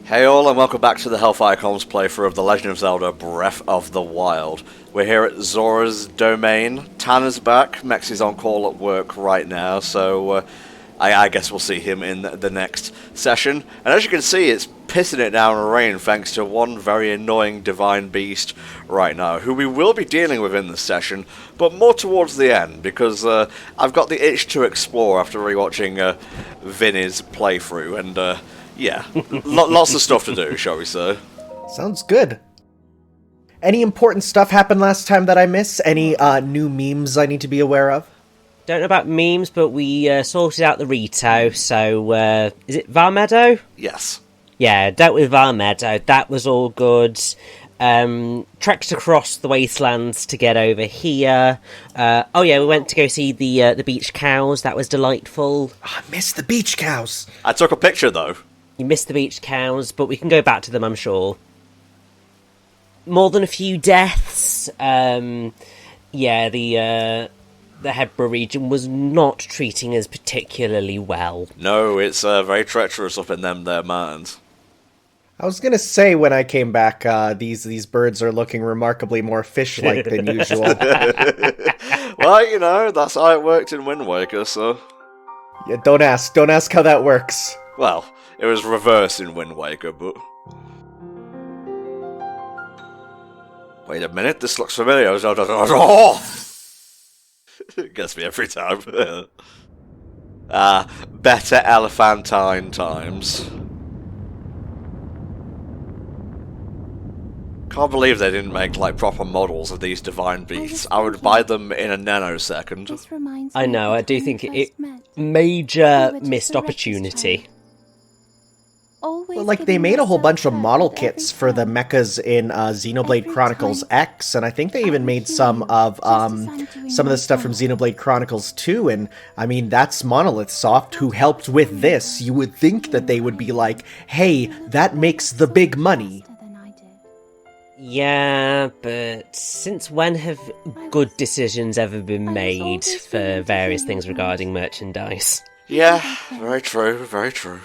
Hey all, and welcome back to the HellfireComms playthrough of The Legend of Zelda Breath of the Wild. We're here at Zora's domain. Tanner's back, Mexi's on call at work right now, so I guess we'll see him in the next session. And as you can see, it's pissing it down in rain thanks to one very annoying divine beast right now, who we will be dealing with in this session, but more towards the end, because I've got the itch to explore after rewatching Vinny's playthrough, and yeah, lots of stuff to do, shall we say. Sounds good. Any important stuff happened last time that I missed? Any new memes I need to be aware of? Don't know about memes, but we sorted out the Rito, so, is it Varmeadow? Yes. Yeah, dealt with Varmeadow, that was all good. Trekked across the wastelands to get over here. Oh yeah, we went to go see the beach cows, that was delightful. Oh, I missed the beach cows. I took a picture, though. You missed the beach cows, but we can go back to them, I'm sure. More than a few deaths. Yeah, the Hebra region was not treating us particularly well. No, it's very treacherous up in them there mountains. I was gonna say when I came back, these birds are looking remarkably more fish-like than usual. Well, you know, that's how it worked in Wind Waker, so... Yeah, don't ask how that works. Well, it was reverse in Wind Waker, but... Wait a minute, this looks familiar. Oh! It gets me every time. Better elephantine times. Can't believe they didn't make, like, proper models of these divine beasts. I would buy them in a nanosecond. I know, I do think it major missed opportunity. Well, like, they made a whole bunch of model kits for the mechas in Xenoblade Chronicles X, and I think they even made some of the stuff from Xenoblade Chronicles 2, and, I mean, that's Monolith Soft, who helped with this. You would think that they would be like, hey, that makes the big money. Yeah, but since when have good decisions ever been made for various things regarding merchandise? Yeah, very true, very true.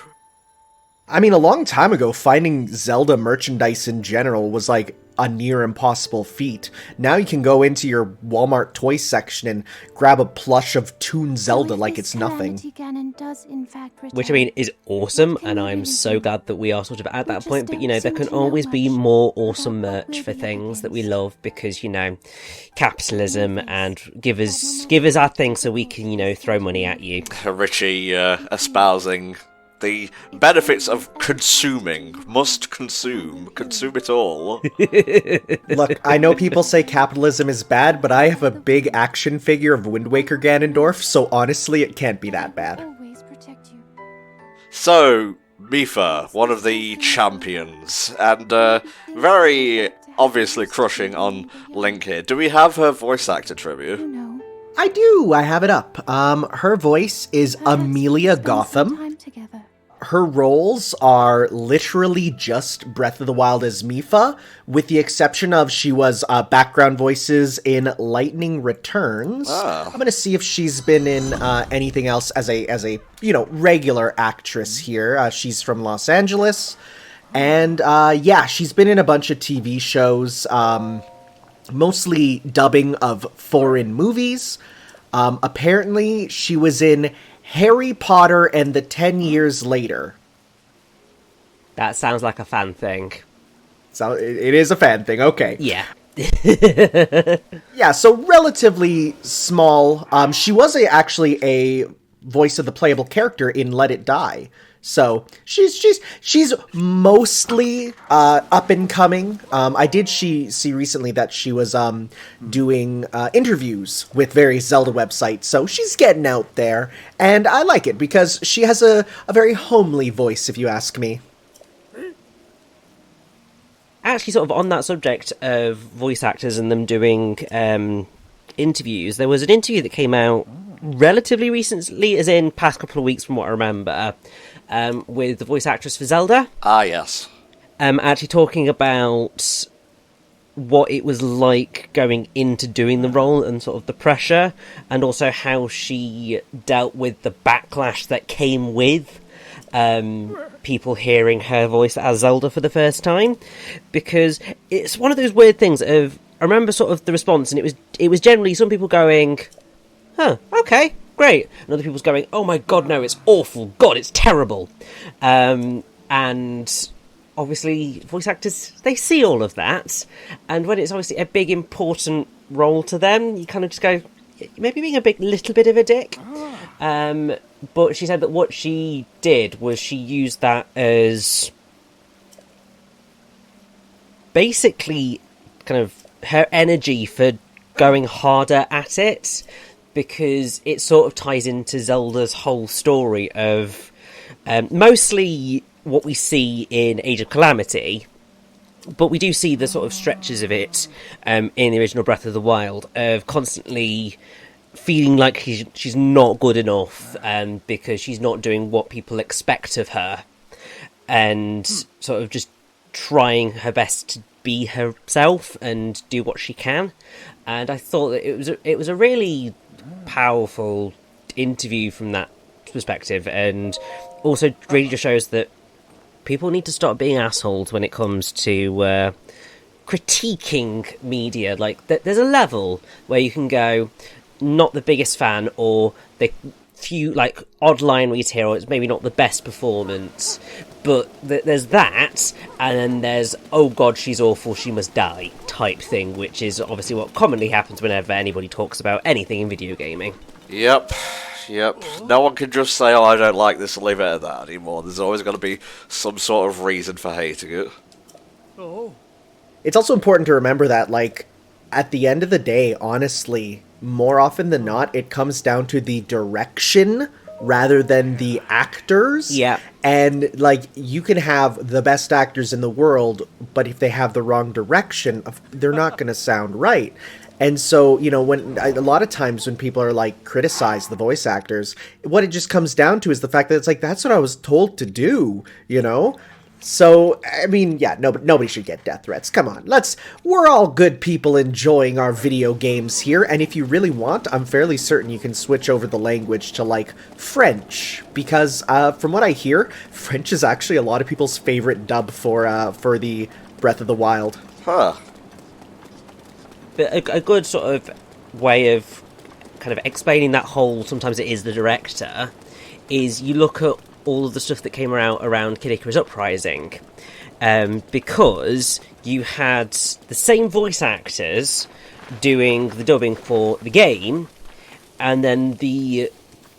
I mean, a long time ago, finding Zelda merchandise in general was like a near impossible feat. Now you can go into your Walmart toy section and grab a plush of Toon Zelda like it's nothing. Which, I mean, is awesome, and I'm so glad that we are sort of at that point, but, you know, there can always be more awesome merch for things that we love, because, you know, capitalism, and give us our thing so we can, you know, throw money at you. Richie espousing the benefits of consuming. Must consume it all. Look, I know people say capitalism is bad, but I have a big action figure of Wind Waker Ganondorf, so honestly, it can't be that bad. So, Mifa, one of the champions, and very obviously crushing on Link here. Do we have her voice actor tribute? I do, I have it up. Her voice is Amelia Gotham. Her roles are literally just Breath of the Wild as Mifa, with the exception of she was background voices in Lightning Returns. I'm gonna see if she's been in anything else as a you know, regular actress here. She's from Los Angeles, and yeah, she's been in a bunch of TV shows, mostly dubbing of foreign movies. Apparently, she was in Harry Potter and the 10 Years Later. That sounds like a fan thing. So it is a fan thing, okay. Yeah. Yeah, so relatively small. She was actually a voice of the playable character in Let It Die. So she's mostly up and coming. I did see recently that she was doing interviews with various Zelda websites, so she's getting out there, and I like it because she has a very homely voice, if you ask me. Actually, sort of on that subject of voice actors and them doing interviews, there was an interview that came out relatively recently, as in past couple of weeks from what I remember, with the voice actress for Zelda. Ah, yes. Actually talking about what it was like going into doing the role and sort of the pressure, and also how she dealt with the backlash that came with people hearing her voice as Zelda for the first time, because it's one of those weird things of, I remember sort of the response, and it was generally some people going, huh, okay, great, and other people's going, oh my god, no, it's awful, god, it's terrible. And obviously voice actors, they see all of that, and when it's obviously a big important role to them, you kind of just go, maybe being a little bit of a dick. But she said that what she did was she used that as basically kind of her energy for going harder at it, because it sort of ties into Zelda's whole story of mostly what we see in Age of Calamity, but we do see the sort of stretches of it in the original Breath of the Wild, of constantly feeling like she's not good enough because she's not doing what people expect of her, and sort of just trying her best to be herself and do what she can. And I thought that it was a really powerful interview from that perspective, and also really just shows that people need to stop being assholes when it comes to critiquing media. Like, there's a level where you can go, not the biggest fan, or the few like odd line reads here, or it's maybe not the best performance, but there's that, and then there's, oh god, she's awful, she must die type thing, which is obviously what commonly happens whenever anybody talks about anything in video gaming. Yep. No one can just say, oh, I don't like this, and leave it at that anymore. There's always got to be some sort of reason for hating it. It's also important to remember that, like, at the end of the day, honestly, more often than not, it comes down to the direction rather than the actors. Yeah. And, like, you can have the best actors in the world, but if they have the wrong direction, they're not going to sound right. And so, you know, when a lot of times when people are, like, criticize the voice actors, what it just comes down to is the fact that it's like, that's what I was told to do, you know? So, I mean, yeah, nobody should get death threats. Come on, we're all good people enjoying our video games here, and if you really want, I'm fairly certain you can switch over the language to, like, French, because, from what I hear, French is actually a lot of people's favorite dub for the Breath of the Wild. Huh. But a good sort of way of kind of explaining that whole, sometimes it is the director, is you look at all of the stuff that came around Kid Icarus Uprising, because you had the same voice actors doing the dubbing for the game, and then I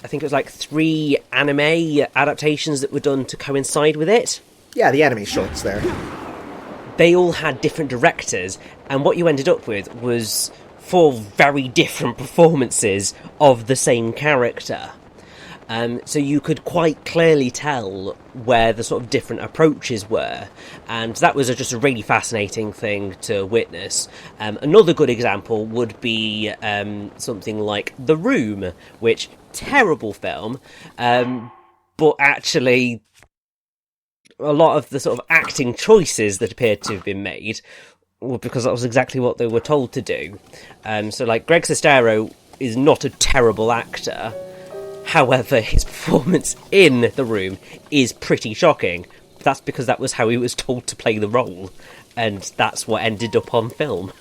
think it was like 3 anime adaptations that were done to coincide with it. Yeah, the anime shorts there. They all had different directors, and what you ended up with was 4 very different performances of the same character. So you could quite clearly tell where the sort of different approaches were, and that was just a really fascinating thing to witness. Another good example would be something like The Room, which, terrible film, but actually a lot of the sort of acting choices that appeared to have been made were because that was exactly what they were told to do. So, like, Greg Sestero is not a terrible actor. However, his performance in The Room is pretty shocking. That's because that was how he was told to play the role, and that's what ended up on film.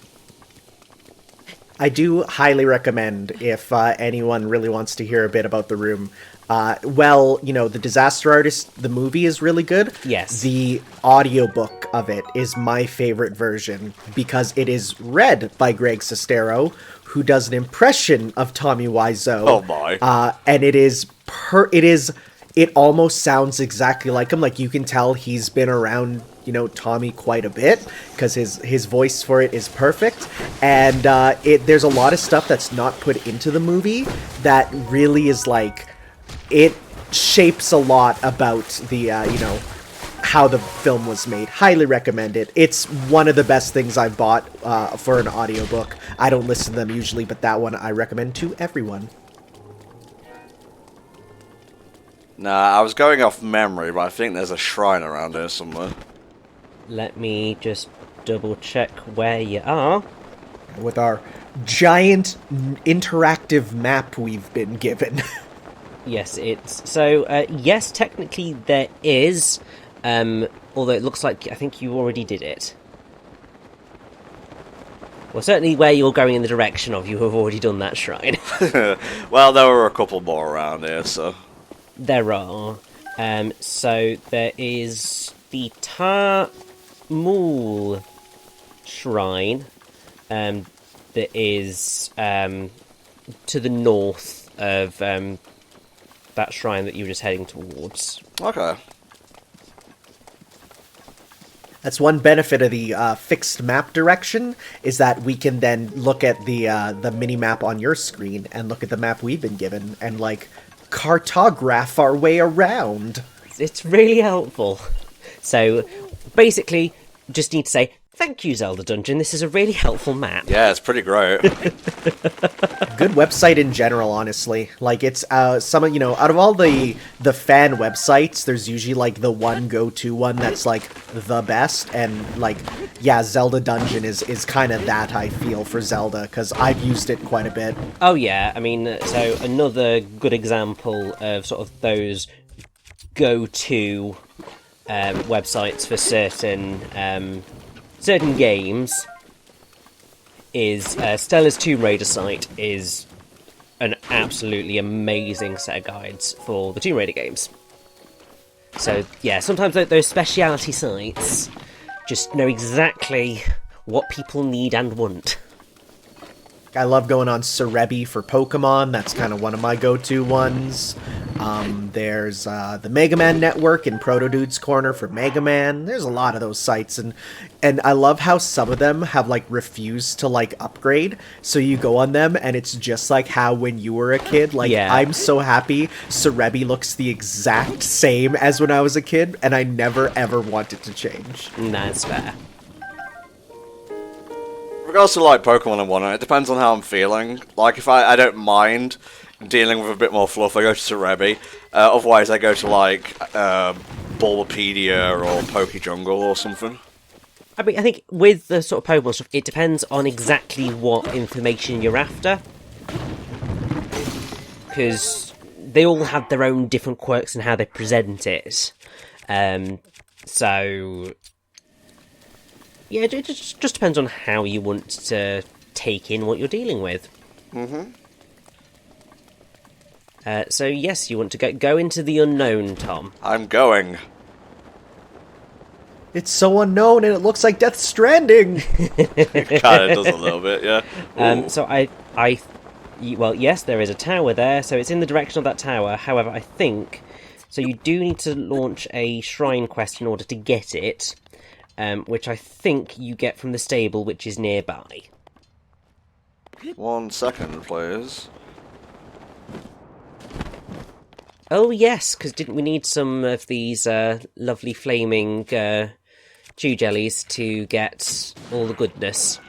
I do highly recommend, if anyone really wants to hear a bit about The Room. Well, you know, The Disaster Artist, the movie is really good. Yes. The audiobook of it is my favorite version, because it is read by Greg Sestero, who does an impression of Tommy Wiseau. Oh my. And it almost sounds exactly like him. Like, you can tell he's been around, you know, Tommy quite a bit, because his voice for it is perfect. And there's a lot of stuff that's not put into the movie that really is like, it shapes a lot about the, you know, how the film was made. Highly recommend it. It's one of the best things I've bought for an audiobook. I don't listen to them usually, but that one I recommend to everyone. Nah, I was going off memory, but I think there's a shrine around here somewhere. Let me just double check where you are. With our giant interactive map we've been given. Yes, it's... So, yes, technically there is, although it looks like I think you already did it. Well, certainly where you're going in the direction of, you have already done that shrine. Well, there were a couple more around here, so... There are. So there is the Tarmul shrine, that is to the north of that shrine that you were just heading towards. Okay. That's one benefit of the fixed map direction, is that we can then look at the mini-map on your screen and look at the map we've been given and, like, cartograph our way around. It's really helpful. So, basically, just need to say, thank you, Zelda Dungeon, this is a really helpful map. Yeah, it's pretty great. Good website in general, honestly. Like, it's some of, out of all the fan websites, there's usually like the one go-to one that's like the best, and like, yeah, Zelda Dungeon is kind of that, I feel, for Zelda, because I've used it quite a bit. Oh yeah, I mean, so another good example of sort of those go-to websites for certain games is Stella's Tomb Raider site is an absolutely amazing set of guides for the Tomb Raider games. So yeah, sometimes those speciality sites just know exactly what people need and want. I love going on Cerebi for Pokemon. That's kind of one of my go-to ones. There's the Mega Man Network and Proto Dude's Corner for Mega Man. There's a lot of those sites, and I love how some of them have like refused to like upgrade. So you go on them, and it's just like how when you were a kid. Like, yeah. I'm so happy Cerebi looks the exact same as when I was a kid, and I never ever want it to change. That's fair. Regards to like Pokemon and whatnot, it depends on how I'm feeling. Like, if I don't mind dealing with a bit more fluff, I go to Cerebi. Otherwise, I go to like Bulbapedia or Pokejungle or something. I mean, I think with the sort of Pokemon stuff, it depends on exactly what information you're after, because they all have their own different quirks and how they present it. So. Yeah, it just depends on how you want to take in what you're dealing with. Mm-hmm. So yes, you want to go into the unknown, Tom. I'm going. It's so unknown, and it looks like Death Stranding. It kind of does a little bit, yeah. So well, yes, there is a tower there, so it's in the direction of that tower. However, I think so. You do need to launch a shrine quest in order to get it. Which I think you get from the stable, which is nearby. 1 second, please. Oh yes, because didn't we need some of these lovely flaming chew jellies to get all the goodness?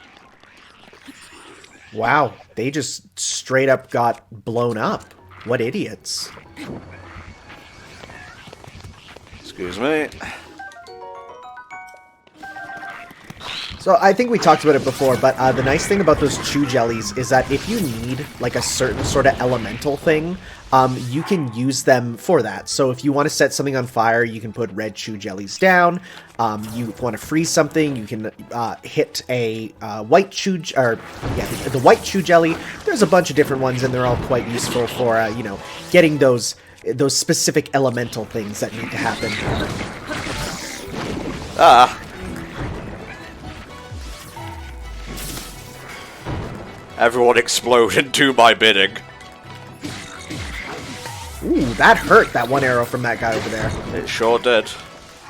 Wow, they just straight up got blown up. What idiots. Excuse me. So I think we talked about it before, but the nice thing about those chew jellies is that if you need like a certain sort of elemental thing, you can use them for that. So if you want to set something on fire, you can put red chew jellies down. You want to freeze something, you can hit a white chew, the white chew jelly. There's a bunch of different ones, and they're all quite useful for getting those specific elemental things that need to happen. Everyone explode and do my bidding. Ooh, that hurt, that one arrow from that guy over there. It sure did.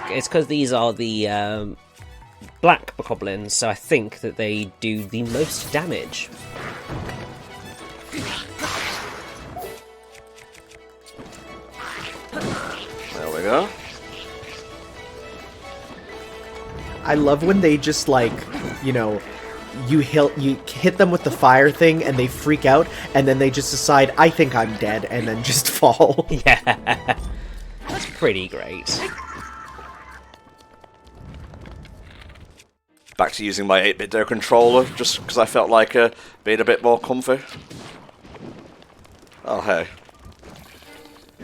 It's because these are the black bokoblins, so I think that they do the most damage. There we go. I love when they just you hit them with the fire thing and they freak out, and then they just decide, I think I'm dead, and then just fall. Yeah, that's pretty great. Back to using my 8-bit controller, just because I felt like being a bit more comfy. Oh, hey.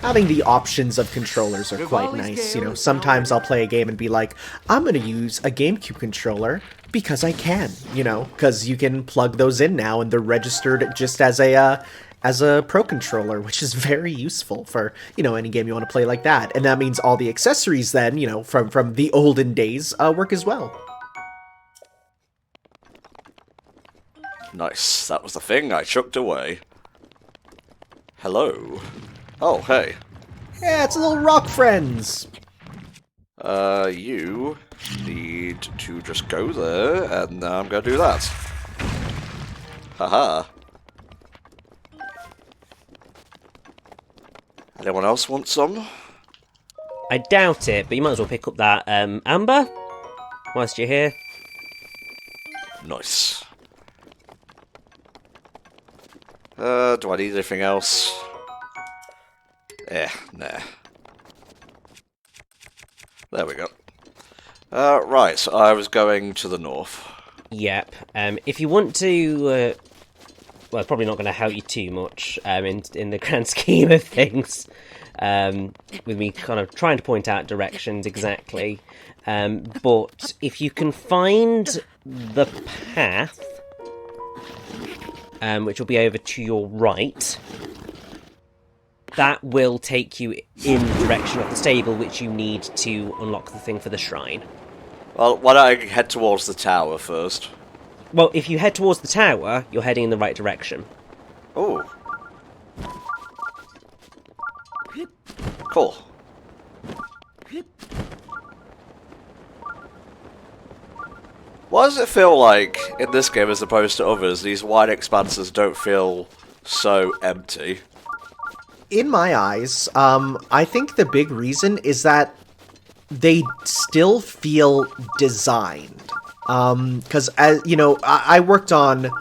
Having the options of controllers are quite nice. You know, sometimes I'll play a game and be like, I'm gonna use a GameCube controller because I can, you know, because you can plug those in now and they're registered just as a Pro controller, which is very useful for, you know, any game you want to play like that. And that means all the accessories then, you know, from the olden days work as well. Nice. That was the thing I chucked away. Hello. Oh, hey. Yeah, it's a little rock friends. You need to just go there, and I'm gonna do that. Haha. Anyone else want some? I doubt it, but you might as well pick up that amber whilst you're here. Nice. Do I need anything else? Nah. There we go. Right, so I was going to the north. Yep. If you want to, well, it's probably not going to help you too much in the grand scheme of things, with me kind of trying to point out directions exactly. But if you can find the path, which will be over to your right, that will take you in the direction of the stable, which you need to unlock the thing for the shrine. Well, why don't I head towards the tower first? Well, if you head towards the tower, you're heading in the right direction. Oh. Cool. Why does it feel like, in this game as opposed to others, these wide expanses don't feel so empty? In my eyes, I think the big reason is that they still feel designed. Because, as you know, I worked on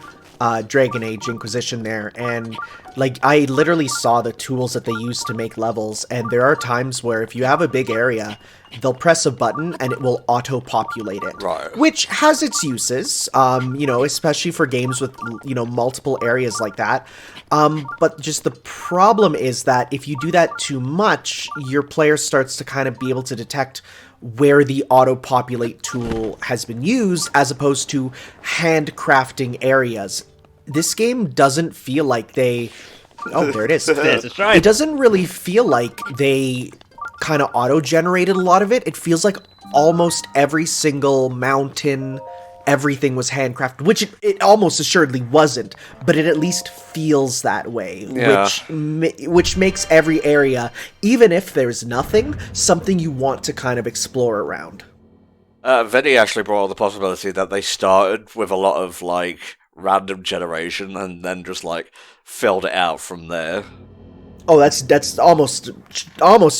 Dragon Age Inquisition there, and like I literally saw the tools that they use to make levels, and there are times where if you have a big area, they'll press a button and it will auto-populate it. Right. Which has its uses, you know, especially for games with, you know, multiple areas like that. But just the problem is that if you do that too much, your player starts to kind of be able to detect where the auto-populate tool has been used, as opposed to handcrafting areas. This game doesn't feel like they... Oh, there it is. There's a shrine. It doesn't really feel like they kind of auto-generated a lot of it. It feels like almost every single mountain, everything was handcrafted, which it almost assuredly wasn't, but it at least feels that way, Yeah. which makes every area, even if there's nothing, something you want to kind of explore around. Vinny actually brought up the possibility that they started with a lot of, like, random generation and then just, like, filled it out from there. Oh, that's almost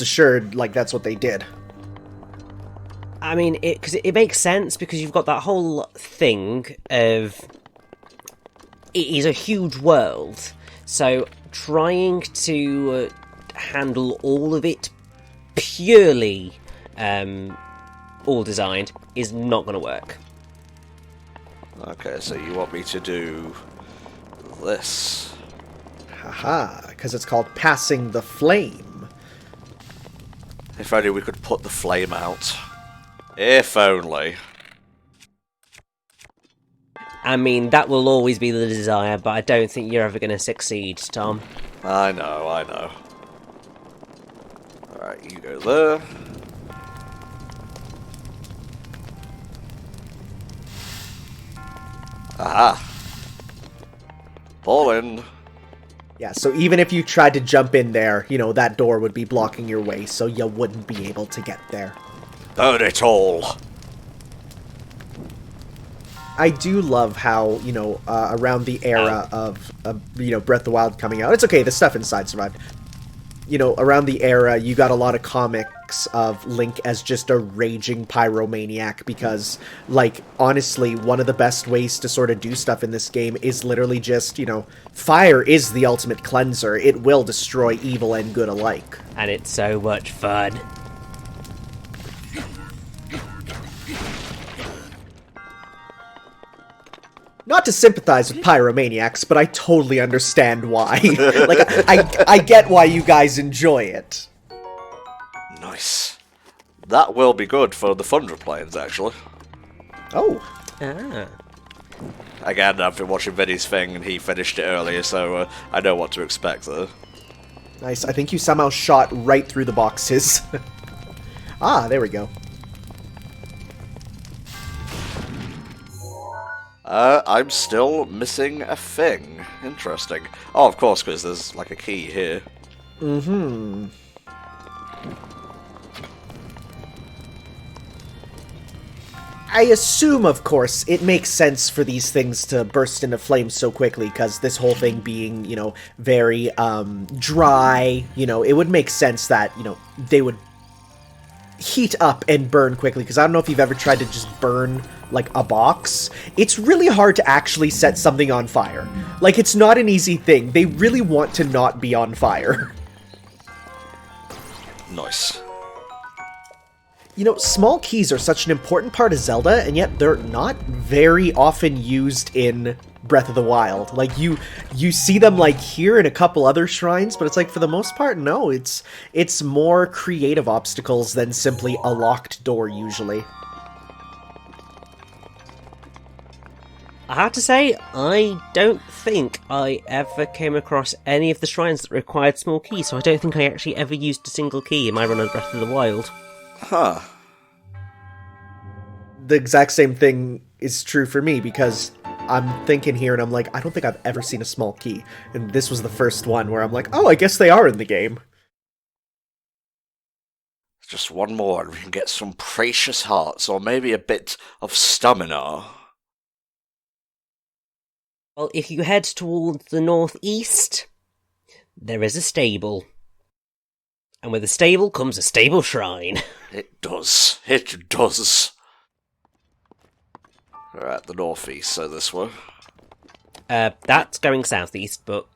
assured, like, that's what they did. I mean, because it makes sense, because you've got that whole thing of... It is a huge world, so trying to handle all of it purely all designed is not going to work. Okay, so you want me to do this. Haha, because it's called Passing the Flame. If only we could put the flame out. If only. I mean, that will always be the desire, but I don't think you're ever going to succeed, Tom. I know. Alright, you go there. Aha! Fall in. Yeah, so even if you tried to jump in there, you know, that door would be blocking your way, so you wouldn't be able to get there. Burn it all! I do love how, you know, around the era of, you know, Breath of the Wild coming out. It's okay, the stuff inside survived. You know, around the era, you got a lot of comics of Link as just a raging pyromaniac because, like, honestly, one of the best ways to sort of do stuff in this game is literally just, you know, fire is the ultimate cleanser. It will destroy evil and good alike. And it's so much fun. Not to sympathize with pyromaniacs, but I totally understand why. Like, I get why you guys enjoy it. Nice. That will be good for the Thunder planes, actually. Oh. Ah. Again, I've been watching Vinny's thing, and he finished it earlier, so I know what to expect there. Nice. I think you somehow shot right through the boxes. Ah, there we go. I'm still missing a thing. Interesting. Oh, of course, because there's, like, a key here. Mm-hmm. I assume, of course, it makes sense for these things to burst into flames so quickly, because this whole thing being, you know, very, dry, you know, it would make sense that, you know, they would heat up and burn quickly, because I don't know if you've ever tried to just burn, like, a box. It's really hard to actually set something on fire. Like, it's not an easy thing. They really want to not be on fire. Nice. You know, small keys are such an important part of Zelda, and yet they're not very often used in Breath of the Wild. Like, you see them, like, here in a couple other shrines, but it's like, for the most part, no. It's more creative obstacles than simply a locked door, usually. I have to say, I don't think I ever came across any of the shrines that required small keys, so I don't think I actually ever used a single key in my run of Breath of the Wild. Huh. The exact same thing is true for me, because I'm thinking here and I'm like, I don't think I've ever seen a small key. And this was the first one where I'm like, oh, I guess they are in the game. Just one more and we can get some precious hearts, or maybe a bit of stamina. Well, if you head towards the northeast, there is a stable. And with a stable comes a stable shrine. It does. It does. We're at the northeast, so this way. That's going southeast, but...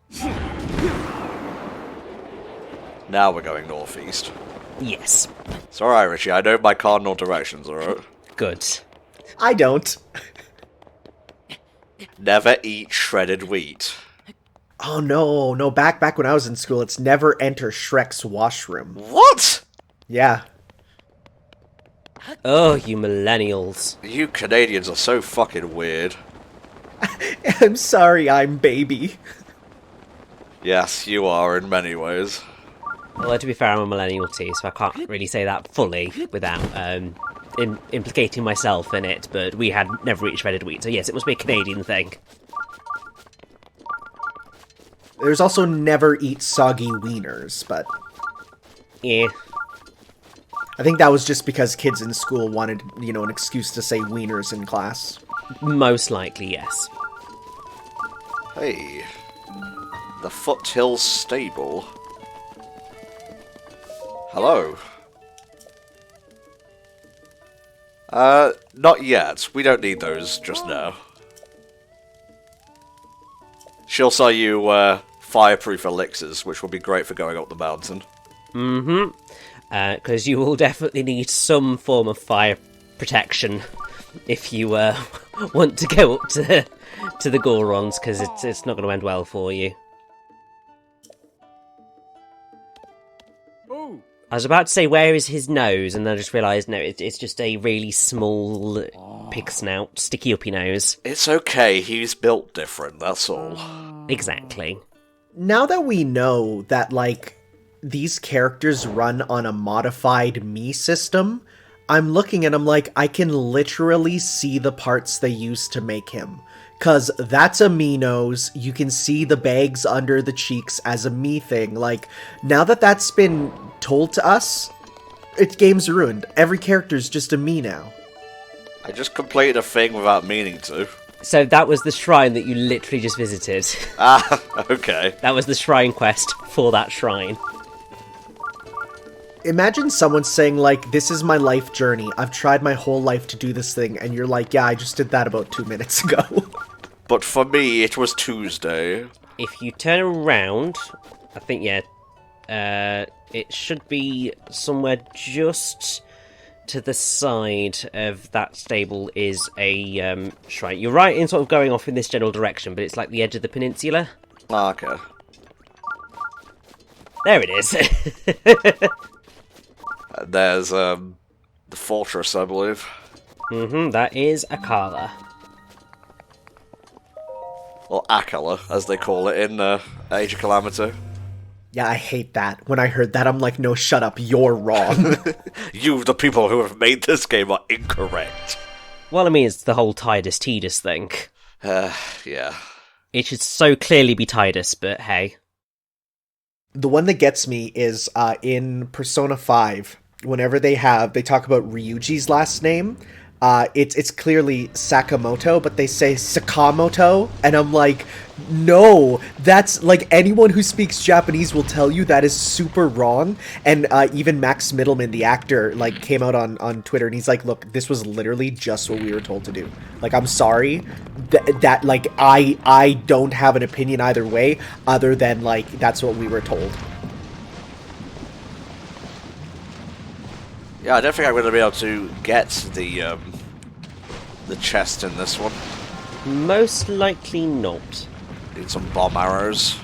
Now we're going northeast. Yes. It's alright, Richie. I know my cardinal directions, alright? Good. I don't. Never eat shredded wheat. Oh no, back when I was in school, it's never enter Shrek's washroom. What? Yeah. Oh, you millennials. You Canadians are so fucking weird. I'm sorry, I'm baby. Yes, you are in many ways. Well, to be fair, I'm a millennial too, so I can't really say that fully without implicating myself in it, but we had never eaten shredded wheat, so yes, it must be a Canadian thing. There's also never eat soggy wieners, but... Yeah. I think that was just because kids in school wanted, you know, an excuse to say wieners in class. Most likely, yes. Hey. The Foothill Stable. Hello. Not yet. We don't need those just now. She'll sell you, fireproof elixirs, which will be great for going up the mountain. Mm-hmm. Because you will definitely need some form of fire protection if you want to go up to the Gorons, because it's not going to end well for you. Ooh. I was about to say, where is his nose? And then I just realised, no, it's just a really small pig snout, sticky uppy nose. It's okay, he's built different, that's all. Exactly. Now that we know that, like, these characters run on a modified Mii system, I'm looking and I'm like, I can literally see the parts they used to make him. Cause that's a Mii nose, you can see the bags under the cheeks as a Mii thing. Like, now that that's been told to us, game's ruined. Every character's just a Mii now. I just completed a thing without meaning to. So that was the shrine that you literally just visited. Ah, okay. That was the shrine quest for that shrine. Imagine someone saying, like, this is my life journey, I've tried my whole life to do this thing, and you're like, yeah, I just did that about 2 minutes ago. But for me, it was Tuesday. If you turn around, I think, yeah, it should be somewhere just to the side of that stable is a shrine. You're right in sort of going off in this general direction, but it's like the edge of the peninsula. Ah, okay. There it is. There's the fortress, I believe. That is Akala. Or Akala, as they call it in Age of Calamity. Yeah, I hate that. When I heard that, I'm like, no, shut up, you're wrong. You, the people who have made this game, are incorrect. Well, I mean, it's the whole Tidus thing. Yeah. It should so clearly be Tidus, but hey. The one that gets me is in Persona 5, whenever they talk about Ryuji's last name, it's clearly Sakamoto, but they say Sakamoto, and I'm like, no, that's, like, anyone who speaks Japanese will tell you that is super wrong, and even Max Mittelman, the actor, like, came out on Twitter, and he's like, look, this was literally just what we were told to do. Like, I'm sorry, that like, I don't have an opinion either way, other than, like, that's what we were told. Yeah, I don't think I'm going to be able to get the chest in this one. Most likely not. Need some bomb arrows.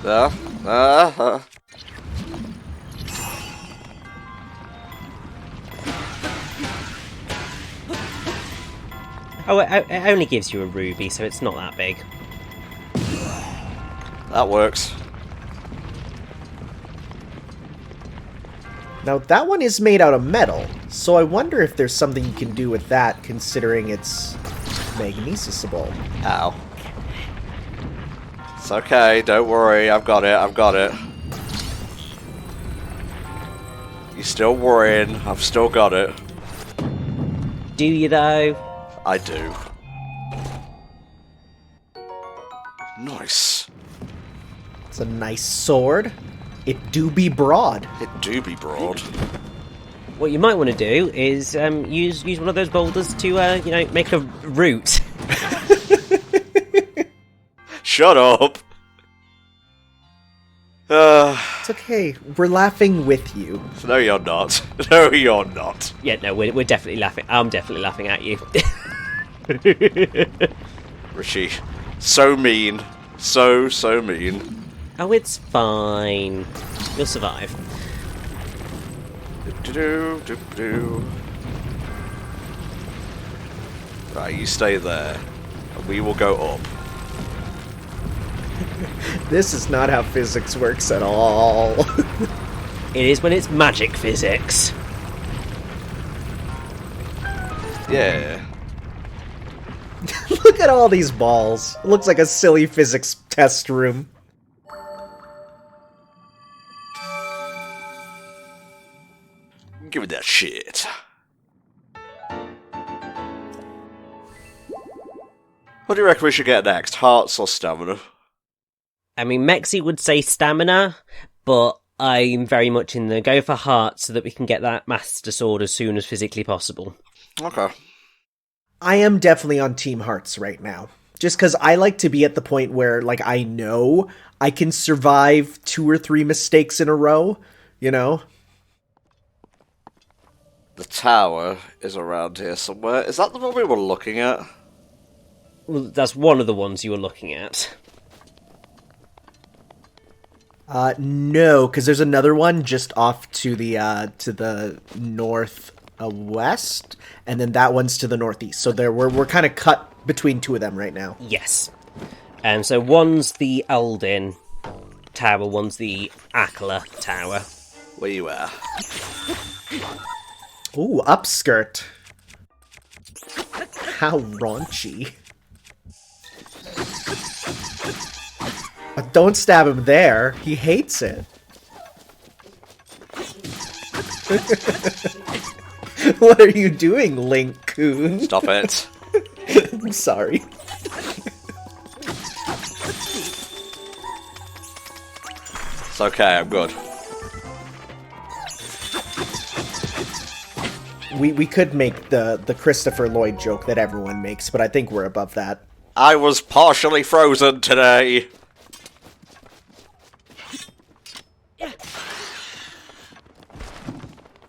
Oh, it only gives you a ruby, so it's not that big. That works. Now, that one is made out of metal, so I wonder if there's something you can do with that, considering it's magnesisable. Ow. It's okay, don't worry, I've got it. You're still worrying, I've still got it. Do you, though? I do. Nice. It's a nice sword. It do be broad. It do be broad. What you might want to do is use one of those boulders to, make a route. Shut up! It's okay, we're laughing with you. No, you're not. No, you're not. Yeah, no, we're definitely laughing. I'm definitely laughing at you. Richie, so mean. So mean. Oh, it's fine. You'll survive. Do. Right, you stay there. And we will go up. This is not how physics works at all. It is when it's magic physics. Yeah. Look at all these balls. It looks like a silly physics test room. Give me that shit. What do you reckon we should get next? Hearts or stamina? I mean, Mexi would say stamina, but I'm very much in the go for hearts so that we can get that Master Sword as soon as physically possible. Okay. I am definitely on Team Hearts right now. Just because I like to be at the point where, like, I know I can survive 2 or 3 mistakes in a row, you know? The tower is around here somewhere. Is that the one we were looking at? Well, that's one of the ones you were looking at. No, because there's another one just off to the north west, and then that one's to the northeast. So we're kind of cut between 2 of them right now. Yes. So one's the Eldin tower, one's the Akala tower. Where you are? Ooh, upskirt. How raunchy. Don't stab him there. He hates it. What are you doing, Link-kun? Stop it. I'm sorry. It's okay, I'm good. We could make the Christopher Lloyd joke that everyone makes, but I think we're above that. I was partially frozen today.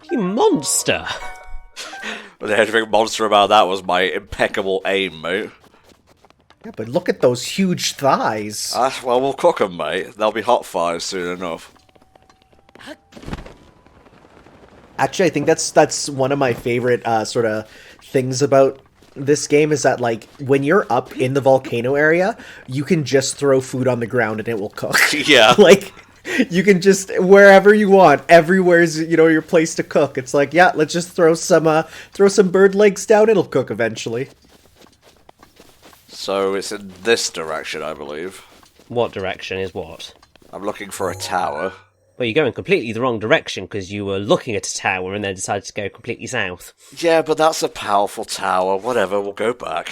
You monster. But the only thing monster about that was my impeccable aim, mate. Yeah, but look at those huge thighs. Well, we'll cook them, mate. They'll be hot fires soon enough. Actually, I think that's one of my favorite sort of things about this game is that, like, when you're up in the volcano area, you can just throw food on the ground and it will cook. Yeah. Like, you can just, wherever you want, everywhere's, your place to cook. It's like, yeah, let's just throw some bird legs down, it'll cook eventually. So it's in this direction, I believe. What direction is what? I'm looking for a tower. Well, you're going completely the wrong direction because you were looking at a tower and then decided to go completely south. Yeah, but that's a powerful tower. Whatever, we'll go back.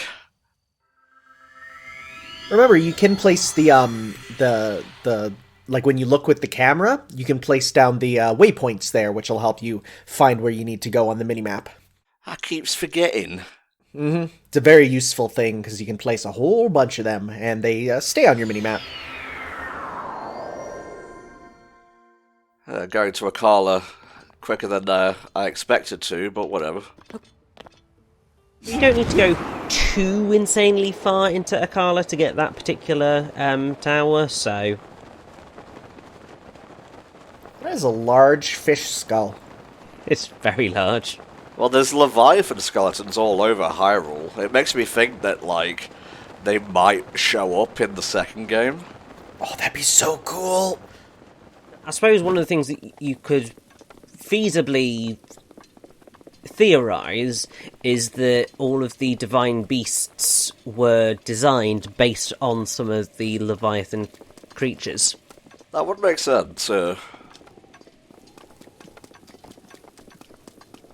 Remember, you can place the like when you look with the camera, you can place down the waypoints there, which will help you find where you need to go on the minimap. I keeps forgetting. Mm-hmm. It's a very useful thing because you can place a whole bunch of them and they stay on your minimap. Going to Akala quicker than I expected to, but whatever. You don't need to go too insanely far into Akala to get that particular tower, so... That is a large fish skull. It's very large. Well, there's Leviathan skeletons all over Hyrule. It makes me think that, like, they might show up in the second game. Oh, that'd be so cool! I suppose one of the things that you could feasibly theorize is that all of the divine beasts were designed based on some of the Leviathan creatures. That would make sense.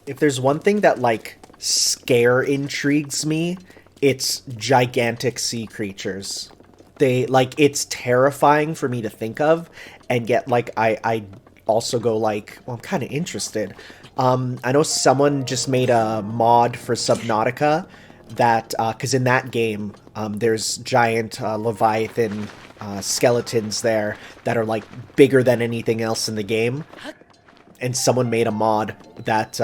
If there's one thing that, like, scare intrigues me, it's gigantic sea creatures. It's terrifying for me to think of, and yet, like, I also go, like, well, I'm kind of interested. I know someone just made a mod for Subnautica that, because in that game, there's giant Leviathan skeletons there that are, like, bigger than anything else in the game. And someone made a mod that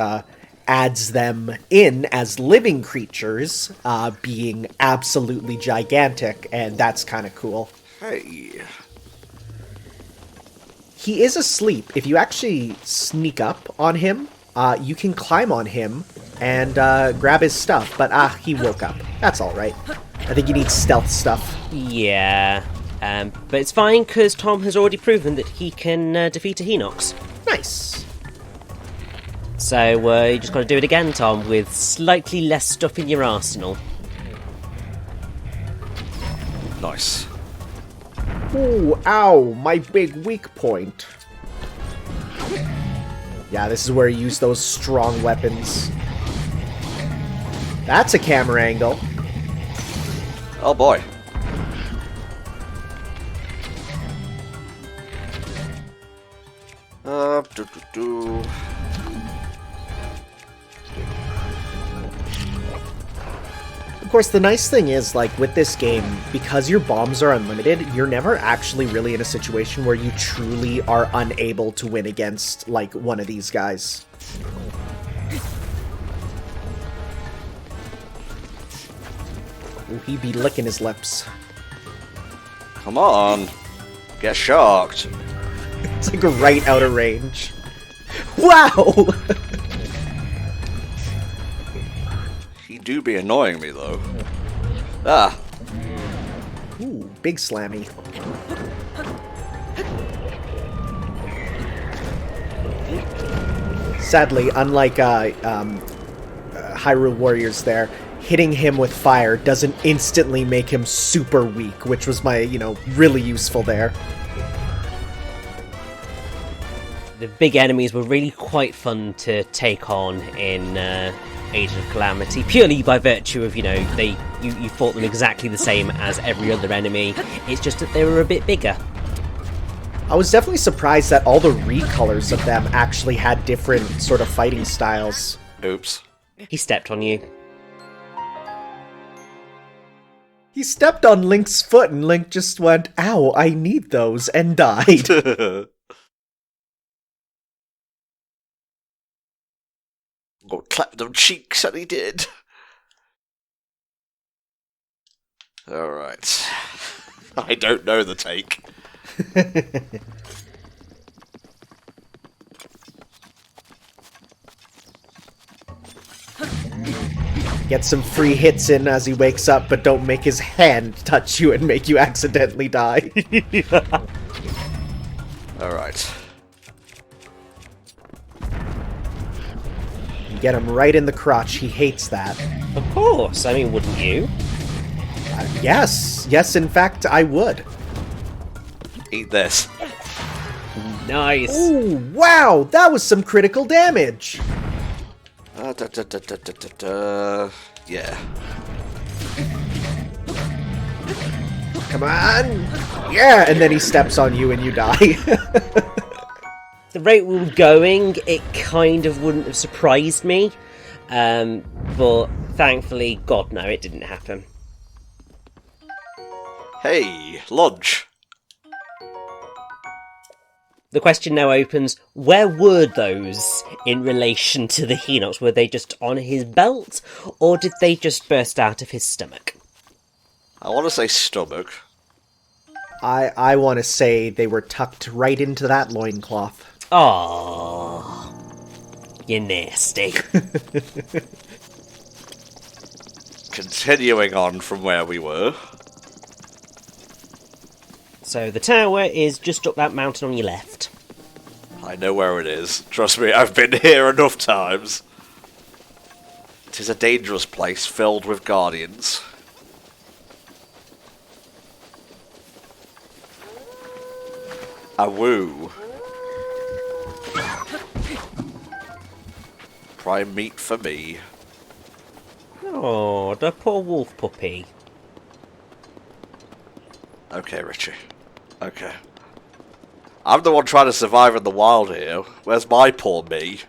adds them in as living creatures, being absolutely gigantic, and that's kind of cool. Hey. He is asleep. If you actually sneak up on him, you can climb on him and grab his stuff, but he woke up. That's alright. I think he needs stealth stuff. Yeah, but it's fine because Tom has already proven that he can defeat a Hinox. Nice. So you just got to do it again, Tom, with slightly less stuff in your arsenal. Nice. Ooh, ow, my big weak point. Yeah, this is where you use those strong weapons. That's a camera angle. Oh boy. Of course, the nice thing is, like, with this game, because your bombs are unlimited, you're never actually really in a situation where you truly are unable to win against, like, one of these guys. Ooh, he be licking his lips. Come on. Get shocked. It's like right out of range. Wow! He do be annoying me, though. Ah. Ooh, big slammy. Sadly, unlike Hyrule Warriors there, hitting him with fire doesn't instantly make him super weak, which was my, really useful there. The big enemies were really quite fun to take on in Age of Calamity, purely by virtue of, you fought them exactly the same as every other enemy. It's just that they were a bit bigger. I was definitely surprised that all the recolors of them actually had different sort of fighting styles. Oops. He stepped on you. He stepped on Link's foot and Link just went, "Ow, I need those," and died. Or clap them cheeks, and he did. Alright. I don't know the take. Get some free hits in as he wakes up, but don't make his hand touch you and make you accidentally die. Alright. Get him right in the crotch. He hates that. Of course. I mean, wouldn't you? Yes. Yes, in fact, I would. Eat this. Nice. Ooh, wow! That was some critical damage! Yeah. Come on! Yeah! And then he steps on you and you die. The rate we were going, it kind of wouldn't have surprised me. But thankfully, God no, it didn't happen. Hey, lunch. The question now opens, where were those in relation to the Hinox? Were they just on his belt, or did they just burst out of his stomach? I want to say stomach. I want to say they were tucked right into that loincloth. Oh, you're nasty. Continuing on from where we were. So the tower is just up that mountain on your left. I know where it is. Trust me, I've been here enough times. It is a dangerous place filled with guardians. Awoo. Prime meat for me. Oh, the poor wolf puppy. Okay, Richie. Okay. I'm the one trying to survive in the wild here. Where's my poor me?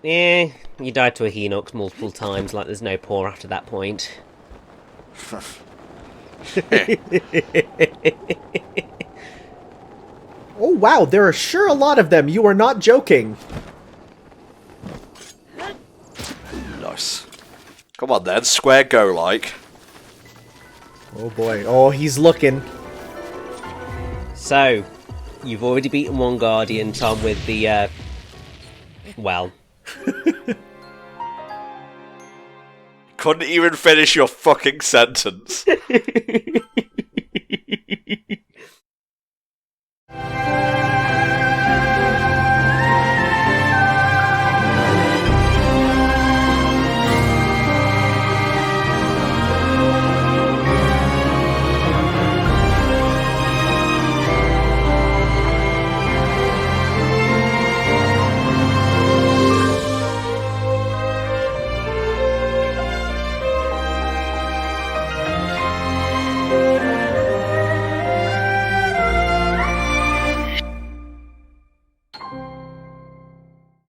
Yeah, you died to a Hinox multiple times, like there's no poor after that point. Oh wow, there are sure a lot of them. You are not joking. Nice. Come on then, square go like. Oh boy. Oh, he's looking. So, you've already beaten one Guardian, Tom, with the, well. Couldn't even finish your fucking sentence.